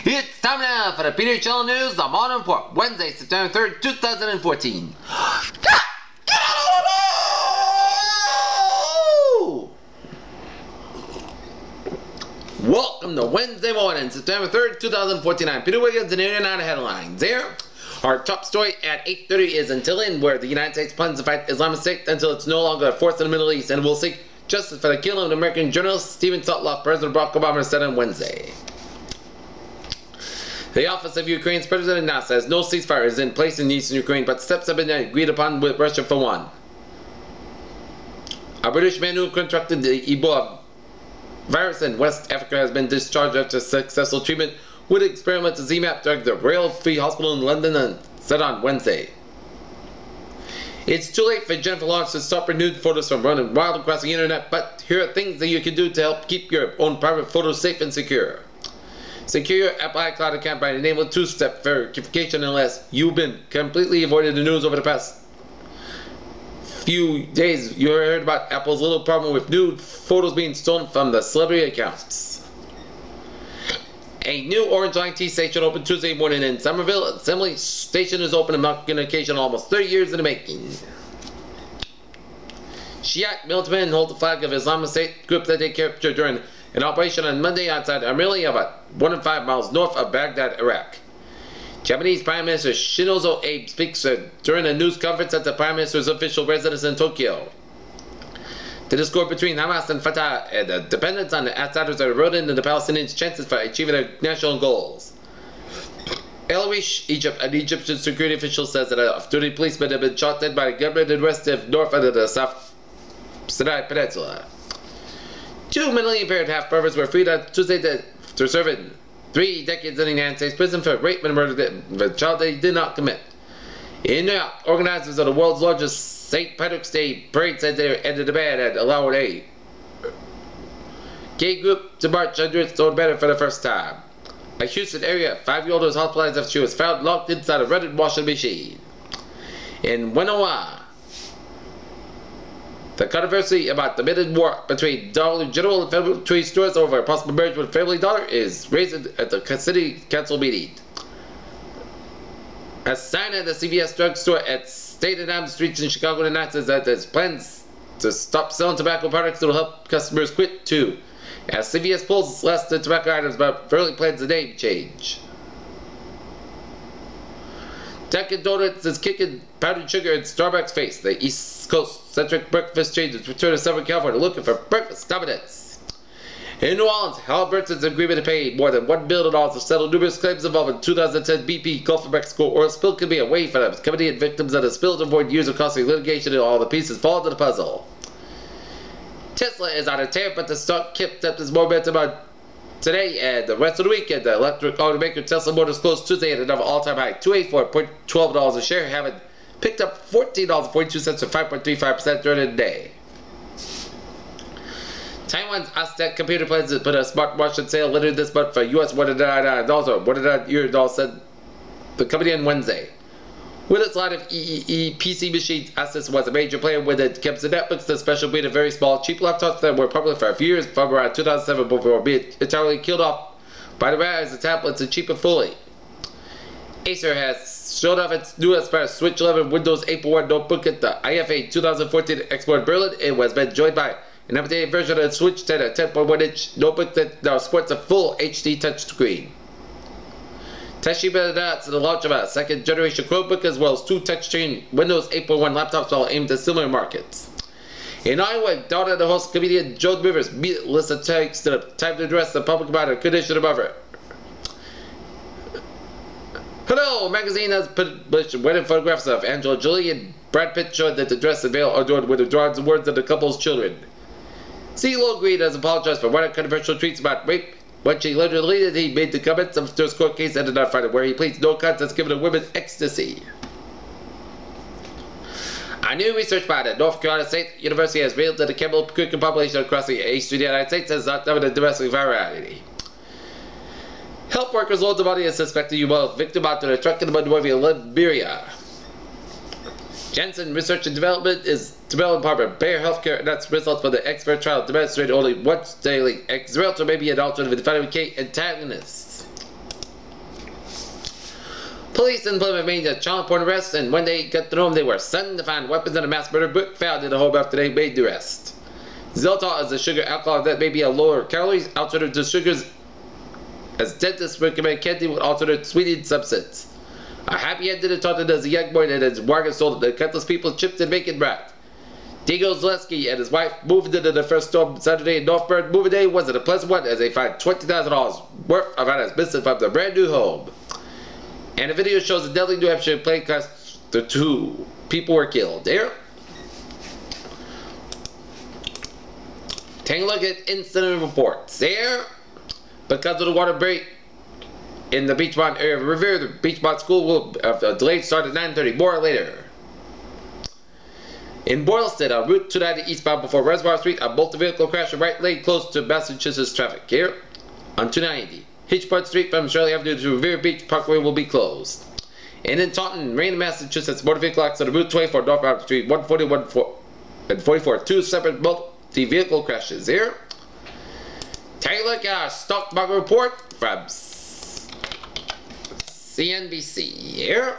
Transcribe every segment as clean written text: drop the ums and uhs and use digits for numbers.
It's time now for the Peter Channel News, the Modern Report, Wednesday, September 3rd, 2014. Welcome to Wednesday morning, September 3rd, 2014. I'm Peter Wiggins, and here are the headlines. Here, our top story at 8:30 is in Tilling, where the United States plans to fight Islamic State until it's no longer a force in the Middle East, and will seek justice for the killing of an American journalist, Stephen Sotloff, President Barack Obama said on Wednesday. The office of Ukraine's president announced that no ceasefire is in place in eastern Ukraine, but steps have been agreed upon with Russia for one. A British man who contracted the Ebola virus in West Africa has been discharged after successful treatment with experimental ZMAP drug. The Royal Free Hospital in London said on Wednesday. It's too late for Jennifer Lawrence to stop her nude photos from running wild across the internet, but here are things that you can do to help keep your own private photos safe and secure. Secure your Apple iCloud account by enabling two-step verification unless you've been completely avoided the news over the past few days. You heard about Apple's little problem with nude photos being stolen from the celebrity accounts. A new Orange Line T station opened Tuesday morning in Somerville. Assembly Station is open and marking an occasion almost 30 years in the making. Shiite militants hold the flag of Islamic State group that they captured during an operation on Monday outside Amelia, about 105 miles north of Baghdad, Iraq. Japanese Prime Minister Shinzo Abe speaks during a news conference at the Prime Minister's official residence in Tokyo. The discord between Hamas and Fatah and the dependence on the outsiders are eroding the Palestinians' chances for achieving their national goals. El Arish, Egypt, an Egyptian security official says that off-duty policemen have been shot dead by the government in West north of the South Sinai Peninsula. Two mentally impaired half-brothers were freed on Tuesday after serving 3 decades in the United States prison for rape and murder of a child they did not commit. In New York, organizers of the world's largest St. Patrick's Day parade said they ended the ban and allowed a gay group to march under its own banner for the first time. A Houston area 5-year-old was hospitalized after she was found locked inside a rented washing machine. In Winona, the controversy about the minted war between Dollar General and Federal Trade Stores over a possible merge with Family Dollar is raised at the city council meeting. A sign at the CVS drugstore at State and Adams Street in Chicago announces that there's plans to stop selling tobacco products that will help customers quit too, as CVS pulls less than tobacco items but fairly plans a name change. Dunkin' Donuts is kicking powdered sugar in Starbucks' face. The East Coast-centric breakfast chain is returning to Southern California looking for breakfast dominance. In New Orleans, Halliburton's agreement to pay more than $1 billion to settle numerous claims involving 2010 BP Gulf of Mexico oil spill could be a way for the company and victims of the spill to avoid years of costly litigation and all the pieces fall into the puzzle. Tesla is on a tear, but the stock kept up its momentum on today and the rest of the weekend. The electric automaker Tesla Motors closed Tuesday at another all-time high, $284.12 a share, having picked up $14.42 or 5.35% during the day. Taiwan's Aztec Computer plans to put a smartwatch on sale later this month for US $199 or $199, said the company on Wednesday. With its line of EEE PC machines, Asus was a major player when it comes to netbooks, the special breed of very small, cheap laptops that were popular for a few years from around 2007 before being entirely killed off by the rise of tablets and cheaper fully. Acer has showed off its new Aspire Switch 11 Windows 8.1 notebook at the IFA 2014 Expo in Berlin. It was been joined by an updated version of the Switch 10, a 10.1-inch notebook that now sports a full HD touchscreen. Toshiba announced the launch of a second-generation Chromebook as well as 2 touchscreen Windows 8.1 laptops all aimed at similar markets. In Iowa, Donna the host comedian Joan Rivers Melissa takes the time to address the public about her condition above her. Hello! Magazine has published wedding photographs of Angela Jolie and Brad Pitt showing that the dress and veil are adorned with the drawings and words of the couple's children. CeeLo Green has apologized for one controversial tweets about rape. When she later deleted, he made the comments after his court case ended on Friday, where he pleads no contest given to women ecstasy. A new research by the North Carolina State University has revealed that the camel cricket population across the eastern United States has not dominated domestic variety. Health workers loads of money is suspected you both victim after the truck in the Monrovia, Liberia. Janssen Research and Development is developing part of Bayer Healthcare, and that's results from the expert trial demonstrated only once daily. Xarelto may be an alternative to vitamin K antagonists. Police in Plymouth made a child porn arrest, and when they got to home, they were suddenly to find weapons and a mass murder book found in the home after they made the arrest. Xylitol is a sugar alcohol that may be a lower calories, alternative to sugars, as dentists recommend candy with alternate sweetened substance. A happy ending taught it as a young boy that his wagon sold to countless people chips and bacon bread. Diego Zaleski and his wife moved into the first storm Saturday in Northburn. Moving day wasn't a pleasant one as they found $20,000 worth of his business from their brand new home. And the video shows a deadly New Hampshire plane crash. The 2 people were killed. There. Take a look at incident reports. There. Because of the water break in the Beachmont area of the river, the Beachmont school will delayed start at 9:30. More later. In Boylston, on Route 290 eastbound before Reservoir Street, a multi-vehicle crash in right lane close to Massachusetts traffic. Here, on 290. Hitchport Street from Shirley Avenue to Revere Beach Parkway will be closed. And in Taunton, Rain, Massachusetts, motor vehicle accident on Route 24 northbound Street 141 and 44. 2 separate multi-vehicle crashes. Here. Take a look at our stock market report from CNBC. Here.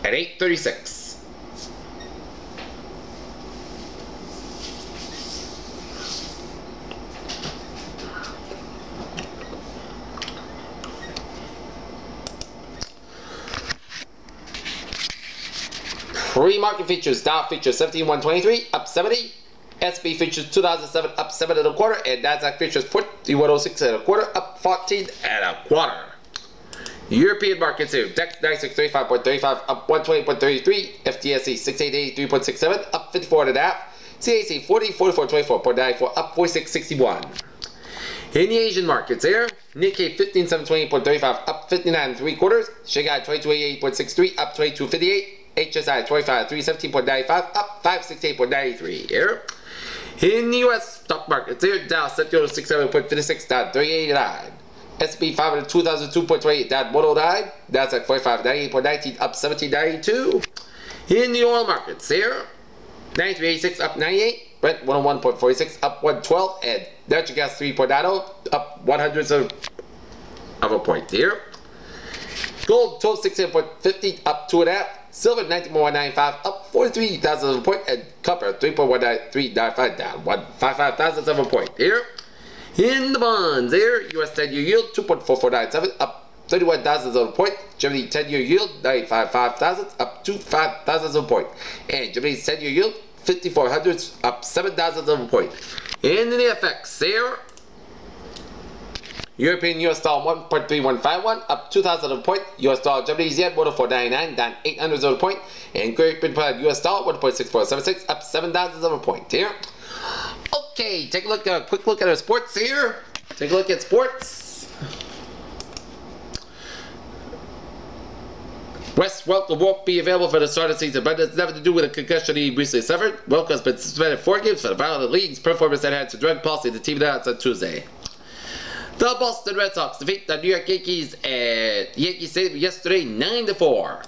At 8:36. Pre-market features, Dow features 17,123, up 70. SP features 2007, up 7 and a quarter. And Nasdaq features 4106 and a quarter, up 14 and a quarter. European markets here, DAX 9635.35, up 120.33. FTSE 6883.67, up 54 and a half. CAC 4424.94, up 46.61. In the Asian markets here, Nikkei 15728.35, up 59 and 3 quarters. Shanghai 2288.63, up 22.58. HSI 317.95, up 568.93 here. In the U.S. stock markets here, Dow 7067.56, down 389. S&P 500 2002.28, down 109. Nasdaq 4598.19, up 1792. In the oil markets here, 93.86, up 98. Brent 101.46, up 112. And natural gas 3.90, up 100 of a point here. Gold 1216.50, up 2.5. Silver 19.195, up 43 thousandths of a point, and copper 3.19395, down 155 thousandths of a point. Here, in the bonds, here, U.S. 10-year yield 2.4497, up 31 thousandths of a point. Germany 10-year yield 955 thousandths, up 25 thousandths of a point, and Germany's 10-year yield 54 hundredths, up 7 thousandths of a point. In the FX, here. European US dollar 1.3151, up 2,000 of a point. US dollar Japanese yen 104.99, down 800 of a point. And Great Britain pound US dollar 1.6476, up 7,000 of a point here. Okay, take a look at a quick look at our sports here. Take a look at sports. Wes Welker won't be available for the start of the season, but it's nothing to do with a concussion he recently suffered. Welker has been suspended 4 games for the violation of the league's performance that had to drug policy. The team announced on Tuesday. The Boston Red Sox defeat the New York Yankees at Yankee Stadium yesterday 9-4.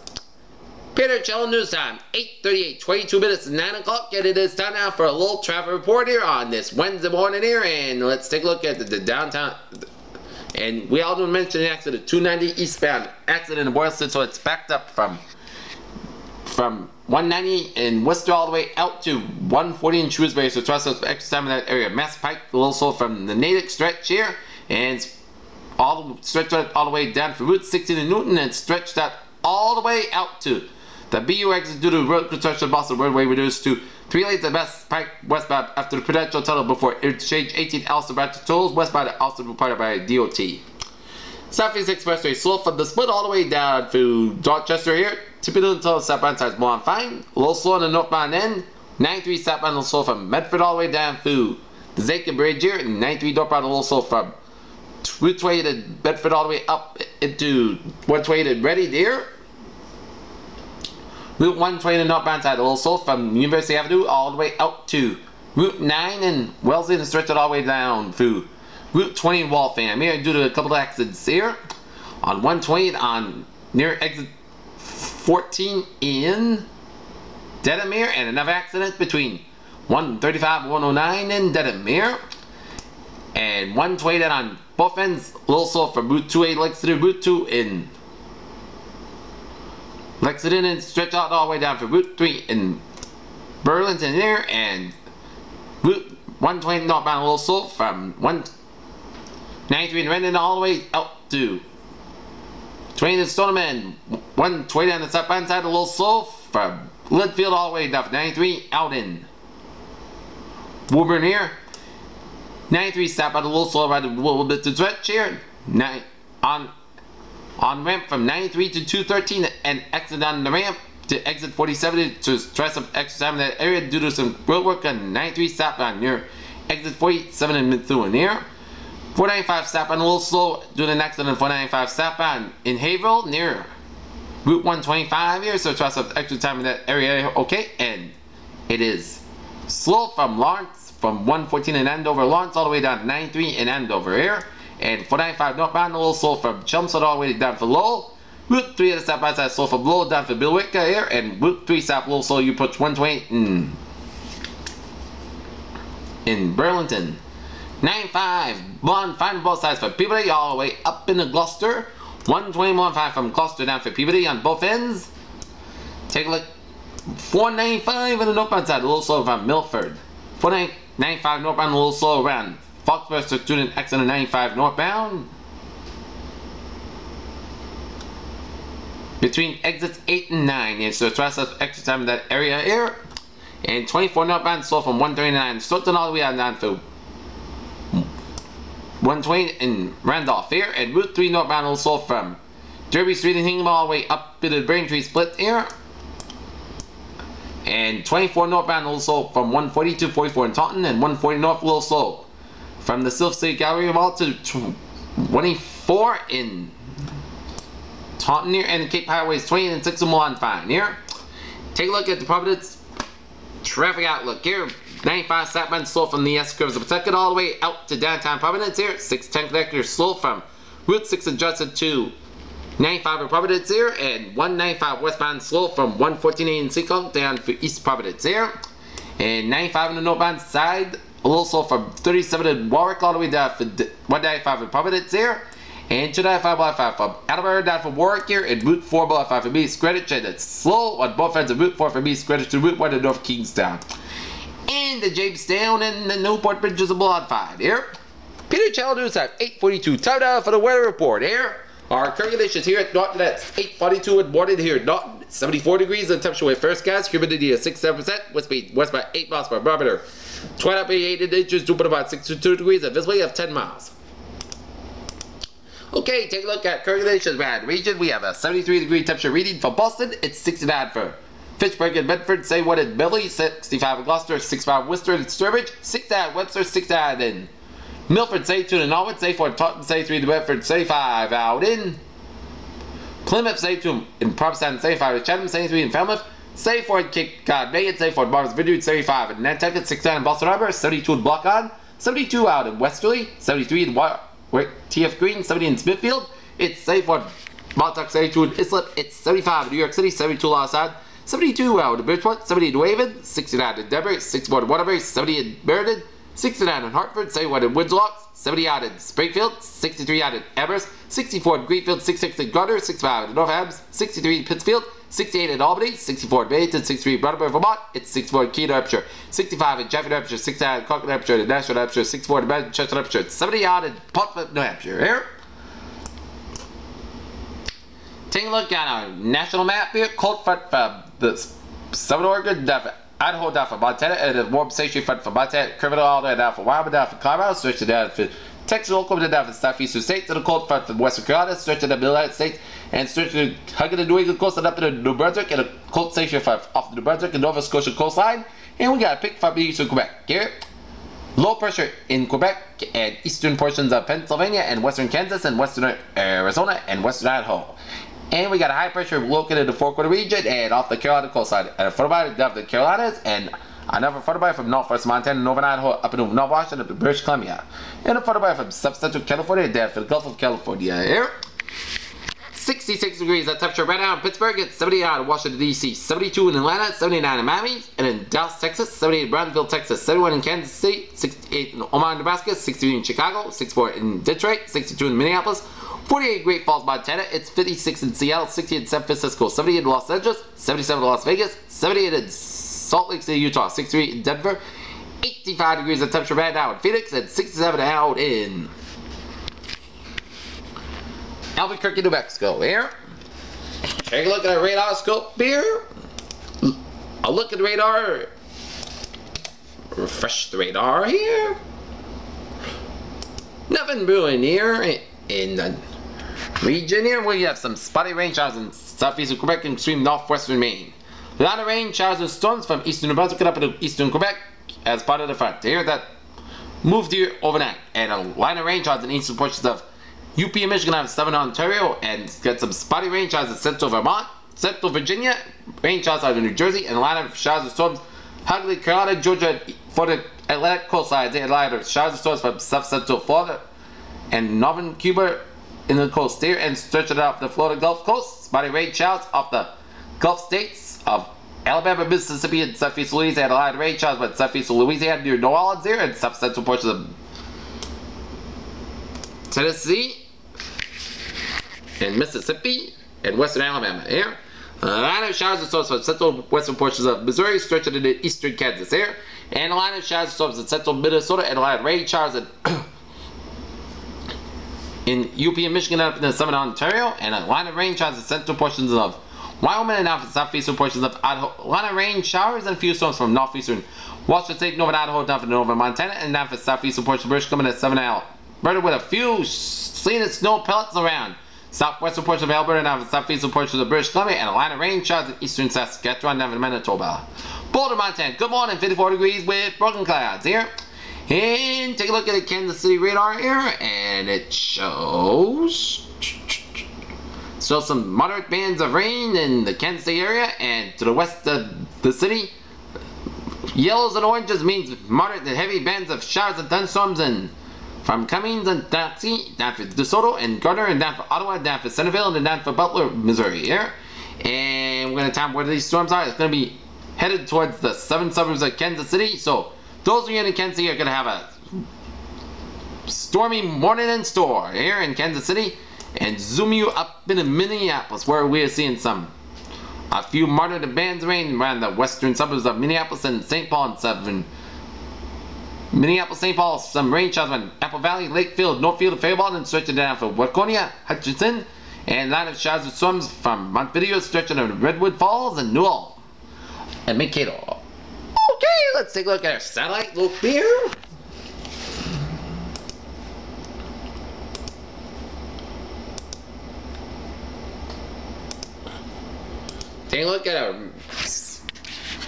Peter Cello News Time, 8:38, 22 minutes, 9 o'clock, and it is time now for a little traffic report here on this Wednesday morning here, and let's take a look at the downtown. And we also mentioned the accident, 290 eastbound accident in Boylston, so it's backed up from 190 in Worcester all the way out to 140 in Shrewsbury, so trust us for extra time in that area. Mass Pike, a little slow from the Natick stretch here, and stretched out all the way down from Route 16 in Newton, and stretched out all the way out to the BU exit due to road construction. Boston roadway reduced to 3 lanes at Mass Pike westbound after the Prudential Tunnel before interchange 18 Alston branch tolls westbound at Alston reported by DOT. Southeast Expressway slow from the split all the way down to Dorchester here. Typical until southbound side's more on fine. A little slow on the northbound end. 93 southbound a little slow from Medford all the way down to the Zakin Bridge here. And 93 northbound a little slow from Route 20 to Bedford all the way up into 120 to Reading there. Route 120 to northbound side a little slow from University Avenue all the way out to Route 9 and Wellesley, and stretched it all the way down through Route 20 in Waltham here due to a couple of accidents here. On 120 on near exit 14 in Dedham here, and another accident between 135 and 109 in Dedham here. And 120 on both ends, a little slow from Route 28 Lexington, Route 2 in Lexington and stretch out all the way down for Route 3 in Burlington here, and Route 120 northbound a little slow from 193 in Renton all the way out to 20 in Stoneman, 120 on the southbound side a little slow from Lidfield all the way down for 93 out in Woburn here. 93 stop out a little slow, right a little bit to stretch here. On ramp from 93 to 213 and exit on the ramp to exit 47 to try some extra time in that area due to some road work on 93 stop on near exit 47 in Methuen here. 495 stop on a little slow due to an accident on 495 stop on in Haverhill near Route 125 here, so try some extra time in that area. Okay, and it is slow from Lawrence from 114 in Andover Lawrence all the way down to 93 in Andover here. And 495 northbound a little slow from Chelmsford all the way down for Lowell. Route 3 at the stop outside slow from Lowell down for Billwick here. And Route 3 stop a little slow, you approach 128 in Burlington. 95 Bond fine both sides for Peabody all the way up into Gloucester. 121.5 from Gloucester down for Peabody on both ends. Take a look. 495 on the northbound side a little slow from Milford. 495 northbound a little slow around Foxborough to student exit 95 northbound. Between exits 8 and 9, yeah, so try some extra time in that area here. And 24 northbound slow from 139 Stoughton all the way down to 120 in Randolph here. And Route 3 northbound also from Derby Street and Hingham all the way up to the Braintree split here. And 24 northbound also from 140 to 44 in Taunton, and 140 north a little slow from the Silver City Gallery Mall to 24 in Taunton here, and Cape Highways 20 and 6 and 1 fine here. Take a look at the Providence traffic outlook here. 95 southbound slow from the S curves of Pawtucket all the way out to downtown Providence here. 610 connector slow from Route 6 adjusted to 95 in Providence here, and 195 westbound slow from 114 in Seekonk down for East Providence here. And 95 on the northbound side a little slow from 37 in Warwick all the way down for 195 in Providence here. And 295 below 5 from Attleboro down for Warwick here, and Route 4 below 5 from East Greenwich, and it's slow on both ends of Route 4 from East Greenwich to Route 1 to North Kingstown. And the Jamestown and the Newport bridges are below 5 here. Peter Channel News at 8:42. Time now for the weather report here. Our current conditions here at Norton at 8:42 in morning here at Norton. 74 degrees and temperature with first gas, humidity at 67%, wind speed west by 8 miles per barometer. 28 inches, dew point about 62 degrees, and visibility of 10 miles. Okay, take a look at current conditions around the region. We have a 73-degree temperature reading for Boston. It's 69 for Fitchburg and Bedford. Say what in Billy, 65 in Gloucester, 65 in Worcester and Sturbridge, 69 in Webster, 69 in Milford, say 2 in Norwood, say 4 in Taunton, say 3 in Bedford, say 5 out in Plymouth, say 2 in Provincetown, say 5 in Chatham, say 3 in Falmouth, say 4 in Cape Cod May, say 4 in Martha's Vineyard, say 5 in Nantucket, 69 in Boston Harbor, 72 in Block On, 72 out in Westerly, 73 in TF Green, 70 in Smithfield. It's say 4 Montauk, 72 in Islip, it's 75 in New York City, 72 in Los Angeles, 72 out in Bridgeport, 70 in Waven, 69 in Denver, 64 in Waterbury, 70 in Meriden, 69 in Hartford, 71 in Windsor, 70 out in Springfield, 63 out in Amherst, 64 in Greenfield, 66 in Gardner, 65 in North Adams, 63 in Pittsfield, 68 in Albany, 64 in Bennington, 63 in Brattleboro, Vermont, it's 64 in Keene, New Hampshire, 65 in Jefferson, New Hampshire, 69 in Concord, New Hampshire, and Nashville, New Hampshire, 64 in Manchester, New Hampshire, 70 out in Portsmouth, New Hampshire. Here. Taking a look at our national map here, cold front from the Southern Oregon, down for Idaho, down for Montana, and the warm stationary front from Montana, curving all the way down for Wyoming, down for Colorado, stretching down for Texas, Oklahoma, down for southeastern states, and the cold front from Western Carolina, stretching down the United States, and stretching hugging the New England coast and up to the New Brunswick, and a cold stationary front off the New Brunswick and Nova Scotia coastline. And we got a pick from the eastern Quebec here. Low pressure in Quebec and eastern portions of Pennsylvania and western Kansas and western Arizona and western Idaho. And we got a high pressure located in the Four Quarter region and off the Carolina coastline. And a photoby of the Carolinas, and another photoby from northwest Montana, Northern Idaho, up into North Washington, up to British Columbia. And a photoby from central California down to the Gulf of California here. 66 degrees at temperature right now in Pittsburgh. It's 79 in Washington, D.C., 72 in Atlanta, 79 in Miami, and in Dallas, Texas, 78 in Brownsville, Texas, 71 in Kansas City, 68 in Omaha, Nebraska, 63 in Chicago, 64 in Detroit, 62 in Minneapolis, 48 Great Falls, Montana. It's 56 in Seattle, 60 in San Francisco, 70 in Los Angeles, 77 in Las Vegas, 78 in Salt Lake City, Utah, 63 in Denver, 85 degrees of temperature right now in Phoenix, and 67 out in Albuquerque, New Mexico. Here, take a look at our radar scope here. A look at the radar. Refresh the radar here. Nothing brewing here in the region here. We have some spotty rain showers in southeastern Quebec and extreme northwestern Maine. A lot of rain showers and storms from eastern New Brunswick up into eastern Quebec as part of the front here that moved here overnight. And a line of rain showers in eastern portions of UP and Michigan have southern Ontario, and get some spotty rain showers in central Vermont, central Virginia, rain showers out of New Jersey, and a line of showers and storms Hughley, Carolina, Georgia, for the Atlantic coastlines. A line of showers and storms from south central Florida and northern Cuba in the coast there, and stretching off the Florida Gulf Coast. Spotty rain showers off the Gulf states of Alabama, Mississippi, and southeast Louisiana. A line of rain showers by southeast Louisiana near New Orleans there, and south central portions of Tennessee and Mississippi and western Alabama here. A line of showers and storms from central western portions of Missouri stretching into eastern Kansas here. And a line of showers and storms in central Minnesota, and a line of rain showers in UP and Michigan up into southern Ontario, and a line of rain showers in central portions of Wyoming and out southeastern portions of Idaho. A line of rain showers and a few storms from northeastern Washington State, northern Idaho, down for northern Montana, and down for southeastern portions of British Columbia and southern Alberta, with a few sleet and snow pellets around southwestern portions of Alberta and down for southeastern portions of British Columbia, and a line of rain showers in eastern Saskatchewan down for Manitoba. Boulder, Montana. Good morning, 54 degrees with broken clouds here. And take a look at the Kansas City radar here, and it shows some moderate bands of rain in the Kansas City area, and to the west of the city, yellows and oranges means moderate to heavy bands of showers and thunderstorms, and from Cummings and Taxi, down for DeSoto and Gardner, and down for Ottawa, down for Centerville, and then down for Butler, Missouri here. And we're going to tell them where these storms are. It's going to be headed towards the southern suburbs of Kansas City. So those of you in Kansas City are going to have a stormy morning in store here in Kansas City, and zoom you up into Minneapolis, where we are seeing a few moderate bands of rain around the western suburbs of Minneapolis and St. Paul and southern Minneapolis, St. Paul, some rain showers on Apple Valley, Lakefield, Northfield, and Faribault, and stretching down for Waconia, Hutchinson, and line of showers and storms from Montevideo, stretching to Redwood Falls and Newell and Mankato. Okay, let's take a look at our satellite look here. Take a look at our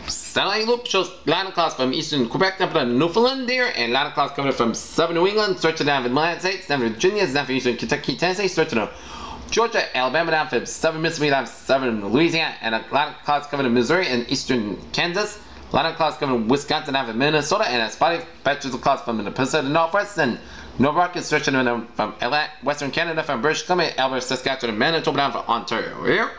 satellite loop. Shows line of clouds from eastern Quebec down to Newfoundland there, and line of clouds coming from southern New England, stretching down from the United States, down to Virginia, down from eastern Kentucky, Tennessee, stretching to Georgia, Alabama, down from southern Mississippi, down from southern Louisiana, and a line of clouds coming to Missouri and eastern Kansas. A line of clouds coming from Wisconsin, down from Minnesota, and a spotty patches of clouds from the Pacific Northwest, and Novarock is stretching from western Canada, from British Columbia, Alberta, Saskatchewan, and Manitoba, down from Ontario here.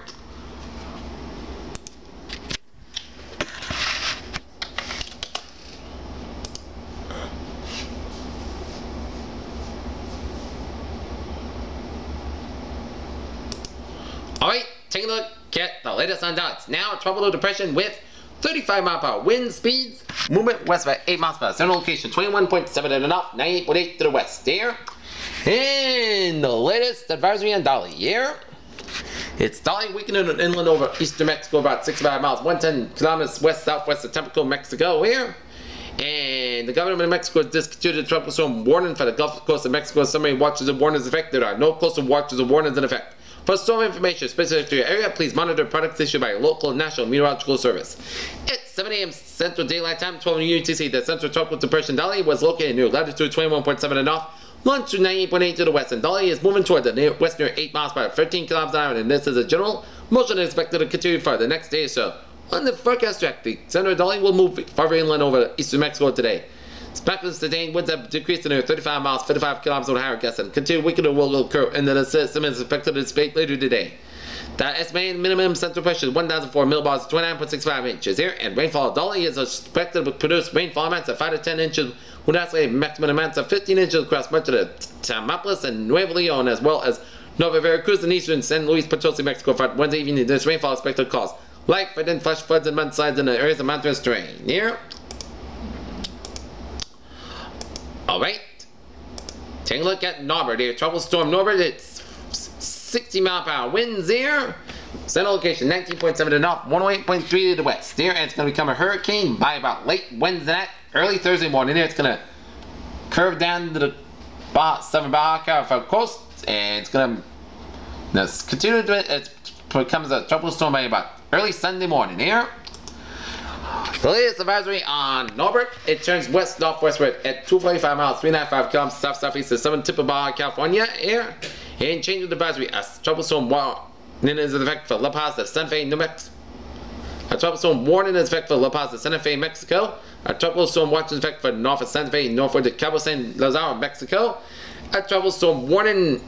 Alright, take a look at the latest on dots. Now a tropical depression with 35 mile per hour wind speeds, movement west by 8 miles per hour. Central location 21.7 to the north, 98.8 to the west. There. And the latest advisory on Dolly here. It's Dolly weakening inland over eastern Mexico about 65 miles, 110 kilometers west southwest of Tampico, Mexico here. And the government of Mexico has discontinued the tropical storm warning for the Gulf Coast of Mexico. Submarine watches and warnings in effect. There are no coastal watches or warnings in effect. For storm information specific to your area, please monitor products issued by your local National Meteorological Service. At 7 a.m. Central Daylight Time, 12 UTC, the Central Tropical Depression Dolly was located near latitude 21.7 to the north, longitude 98.8 to the west, and Dolly is moving toward the west near 8 miles per hour, 13 kilometers an hour, and this is a general motion expected to continue for the next day or so. On the forecast track, the center of Dolly will move farther inland over eastern Mexico today. Spectrums today winds have decreased to near 35 miles, 55 kilometers an hour guess, and continued weakening will occur, and the system is expected to dissipate later today. The estimated minimum central pressure is 1,004 millibars, 29.65 inches here, and rainfall Dolly is expected to produce rainfall amounts of 5 to 10 inches, with estimated maximum amounts of 15 inches across much of the Tamaulipas and Nuevo Leon, as well as Nova Veracruz and eastern San Luis Potosi, Mexico front. Wednesday evening, this rainfall expected to cause light and flash floods and mudslides in the areas of mountainous terrain. Here. Alright. Take a look at Norbert here. Trouble storm Norbert. It's 60-mile-per-hour winds here. Center location 19.7 to the north, 108.3 to the west. Here, and it's going to become a hurricane by about late Wednesday night, early Thursday morning. Here, it's going to curve down to the southern Baja California coast, and it's going to continue to it becomes a tropical storm by about early Sunday morning. Here, the latest advisory on Norbert, it turns west-northwestward at 245 miles, 395 kilometers south-southeast of the southern tip of Baja California. Here, and changes the advisory as tropical storm warning is in effect for La Paz, the Santa Fe, New Mexico. A tropical storm warning is in effect for La Paz, the Santa Fe, Mexico. A tropical storm watch is in effect for north of Santa Fe, northward to Cabo San Lazaro, Mexico. A tropical storm warning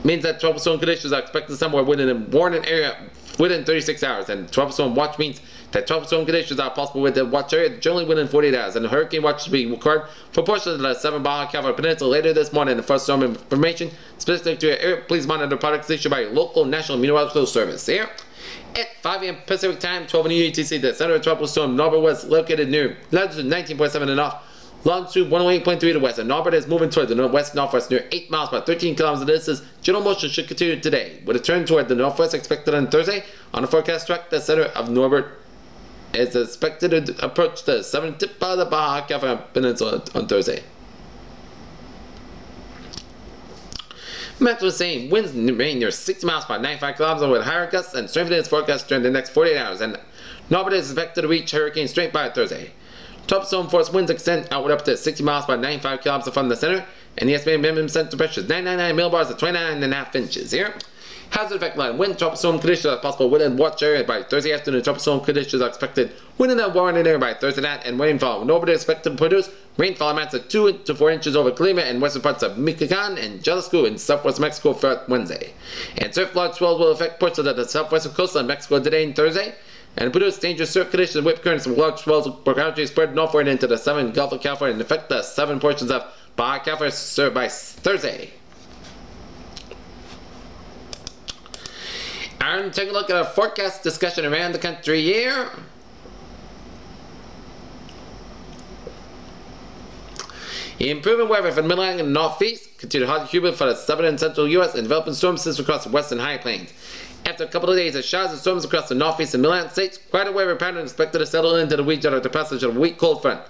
means that tropical storm conditions are expected somewhere within a warning area within 36 hours. And tropical storm watch means that tropical storm conditions are possible within the watch area generally within 48 hours. And the hurricane watch should be recorded for portions of the southern Baja California Peninsula later this morning. The first storm information specific to your area, please monitor products issued by your local National Meteorological Service. Here, at 5 a.m. Pacific Time, 12 in UTC, the center of tropical storm Norbert was located near latitude 19.7 to north, longitude 108.3 to the west. And Norbert is moving toward the northwest-northwest near 8 miles by 13 kilometers. This is general motion should continue today, with a turn toward the northwest expected on Thursday. On the forecast track, the center of Norbert is expected to approach the southern tip of the Baja California Peninsula on Thursday. Max was saying winds remain near 60 miles per 95 kilometers with higher gusts and strengthening its forecast during the next 48 hours. And Norbert is expected to reach hurricane strength by Thursday. Top storm force winds extend outward up to 60 miles per 95 kilometers from the center, and the estimated minimum central pressure is 999 millibars at 29.5 inches. Here, hazard effect line: wind tropical storm conditions are possible within watch area by Thursday afternoon. Tropical storm conditions are expected within the warning area by Thursday night, and rainfall. Norbert is expected to produce rainfall amounts of 2 to 4 inches over Colima and western parts of Michoacan and Jalisco in southwest Mexico throughout Wednesday. And surf flood swells will affect portions of the southwestern coastline of Mexico today and Thursday, and produce dangerous surf conditions and whip currents and large swells will gradually spread northward into the southern Gulf of California and affect the southern portions of Baja California served by Thursday. And take a look at our forecast discussion around the country here. Improving weather for the Mid-Atlantic and Northeast. Continued hot and humid for the southern and central U.S. and developing storm systems across the western high plains. After a couple of days of showers and storms across the Northeast and Mid-Atlantic states, quite a weather pattern expected to settle into the region after the passage of a weak cold front.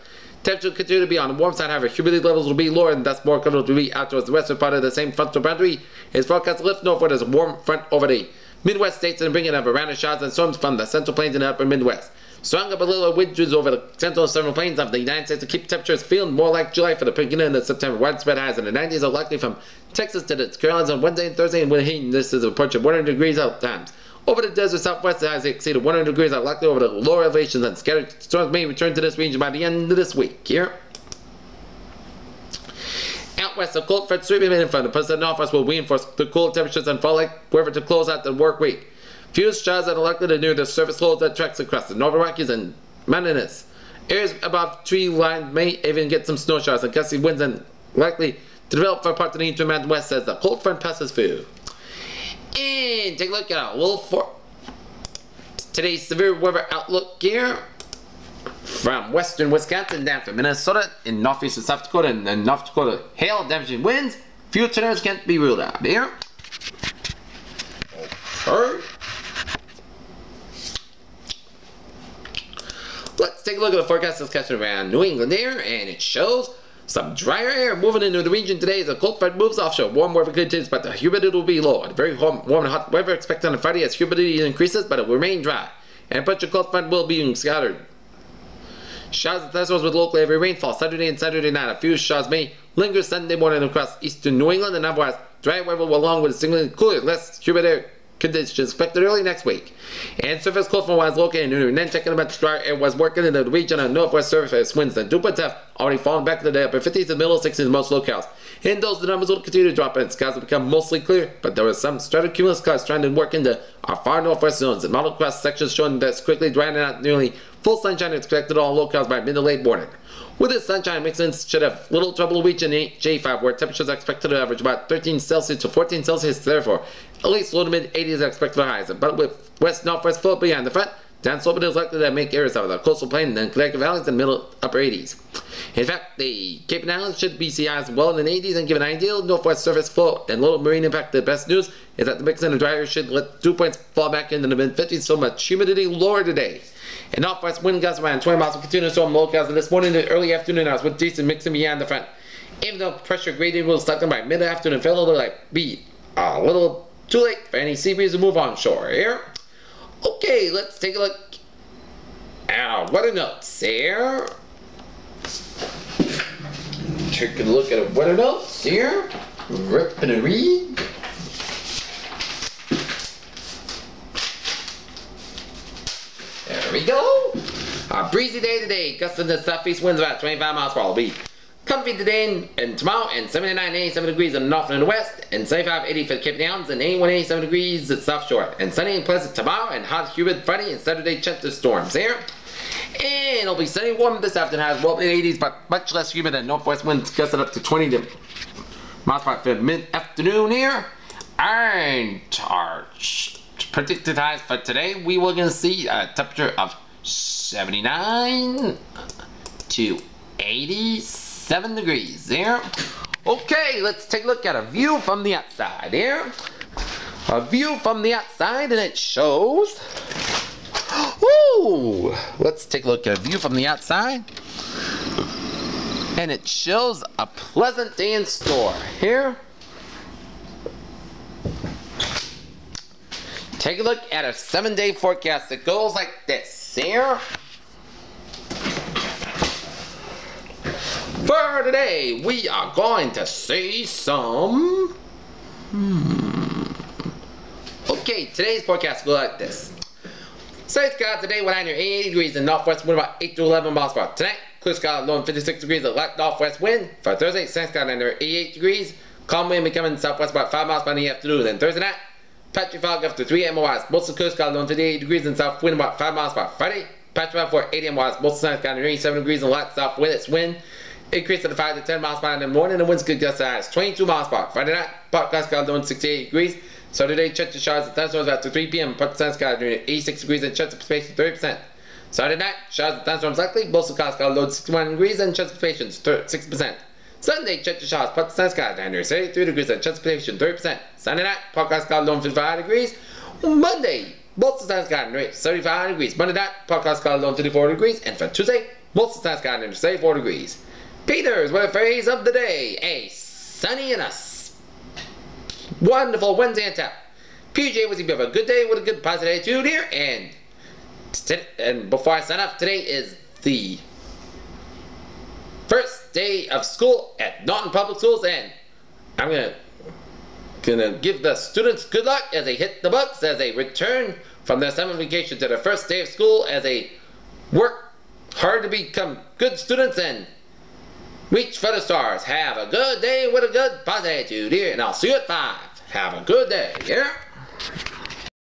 Temperatures will continue to be on the warm side, however, humidity levels will be lower and thus more comfortable to be out towards the western part of the same frontal boundary. Is forecast to lift northward as a warm front over the Midwest states and bringing up a round of showers and storms from the central plains and the upper Midwest. Strong up a little winds over the central and southern plains of the United States to keep temperatures feeling more like July for the beginning of September. Widespread highs in the 90s are likely from Texas to the Carolinas on Wednesday and Thursday, and when this is approaching 100 degrees at times. Over the desert southwest, the highs exceed 100 degrees are likely over the lower elevations, and scattered storms may return to this region by the end of this week. Here, out west, a cold front sweeping in from the Pacific Northwest will reinforce the cool temperatures and fall like weather to close out the work week. Few showers are likely to near the surface lows that tracks across the Northern Rockies and mountainous areas above tree line may even get some snow showers and gusty winds and likely to develop for parts of the eastern mountain west as the cold front passes through. And take a look at our little for today's severe weather outlook here. From western Wisconsin down to Minnesota in northeastern South Dakota and North Dakota, hail, damaging winds. Few tornadoes can't be ruled out here. Okay. Let's take a look at the forecast discussion around New England here, and it shows some drier air moving into the region today as the cold front moves offshore. Warm weather continues, but the humidity will be low. Very warm and hot weather expected on Friday as humidity increases, but it will remain dry. And but your cold front will be scattered. Showers and thunderstorms with local heavy rainfall Saturday and Saturday night. A few showers may linger Sunday morning across eastern New England, and otherwise dry weather along with significantly cooler, less humid air conditions expected early next week. And surface cold front was located in New and then checking about the dry air was working in the region on northwest surface winds. The Duplex have already fallen back to the upper 50s and middle 60s in most locales. In those, the numbers will continue to drop and skies will become mostly clear, but there was some stratocumulus clouds trying to work into our far northwest zones and model cross sections showing that's quickly drying out. Nearly full sunshine is expected on all locales by mid to late morning. With this sunshine, mix-ins should have little trouble reaching J5, where temperatures are expected to average about 13 Celsius to 14 Celsius. Therefore, At least low to mid 80s are expected for highs, but with west-northwest flow behind the front, down slope is likely to make areas of the coastal plain and then Connecticut valleys in the middle upper 80s. In fact, the Cape and Islands should be highs well in the 80s and give an ideal northwest surface flow and little marine impact. The best news is that the mix in the dryer should let dew points fall back into the mid 50s, so much humidity lower today. And northwest wind gusts around 20 miles will continue to storm locales this morning and early afternoon hours with decent mixing behind the front. Even though pressure gradient will slacken by mid-afternoon, it'll look like be a little too late for any sea breeze to move on shore here. Okay, let's take a look at weather notes here. Take a look at weather notes here. Rip and a read. There we go. A breezy day today. Gusts in the southeast winds about 25 miles per hour. Be comfy today and tomorrow, and 79, 87 degrees in the north and the west, and 75, 80 for the Cape Downs, and 81, 87 degrees at South Shore. And sunny and pleasant tomorrow, and hot, humid Friday and Saturday, chance of storms here. And it'll be sunny, warm this afternoon, has well in the 80s, but much less humid, and northwest winds gusting up to 20 miles per hour for mid-afternoon here. And our predicted highs for today, we will gonna see a temperature of 79 to 87 degrees there. Okay, let's take a look at a view from the outside here. A view from the outside, and it shows. Woo! Let's take a look at a view from the outside, and it shows a pleasant day in store here. Take a look at a 7-day forecast that goes like this here. For today, we are going to see some... Okay, today's forecast goes like this. Sunny sky today with 80 degrees in northwest wind about 8 to 11 miles per hour. Tonight, clear sky low 56 degrees of light northwest wind. For Thursday, sunny sky under 88 degrees. Calm wind becoming southwest about 5 miles per hour in the afternoon. Then Thursday night, patchy fog after 3 a.m. west. Most of the clear sky low 58 degrees in south wind about 5 miles per hour. Friday, patchy fog for 8 a.m. west. Most of the sunny sky under 87 degrees and light south wind. Its wind increase to 5 to 10 miles per hour in the morning. The winds could gust as 22 miles per hour. Friday night, part cloud sky low 68 degrees. Saturday, chance of showers and thunderstorms after 3 p.m. Part sun sky during 86 degrees and chance of precipitation 30%. Saturday night, showers and thunderstorms likely. Most of the cloud sky low 61 degrees and chance of precipitation 6%. Sunday, chance of showers, part sun sky under 73 degrees and chance of precipitation 30%. Sunday night, part cloud sky low 55 degrees. Monday, most of the sun sky under 35 degrees. Monday night, part cloud sky low 54 degrees. And for Tuesday, most of the sun sky under 34 degrees. Peter's weather phrase of the day: a sunny and a wonderful Wednesday on tap. PJ was going to have a good day with a good positive attitude here, and before I sign off, today is the first day of school at Norton Public Schools, and I'm gonna give the students good luck as they hit the books, as they return from their summer vacation to their first day of school, as they work hard to become good students and reach for the stars. Have a good day with a good positive attitude here, and I'll see you at 5. Have a good day here.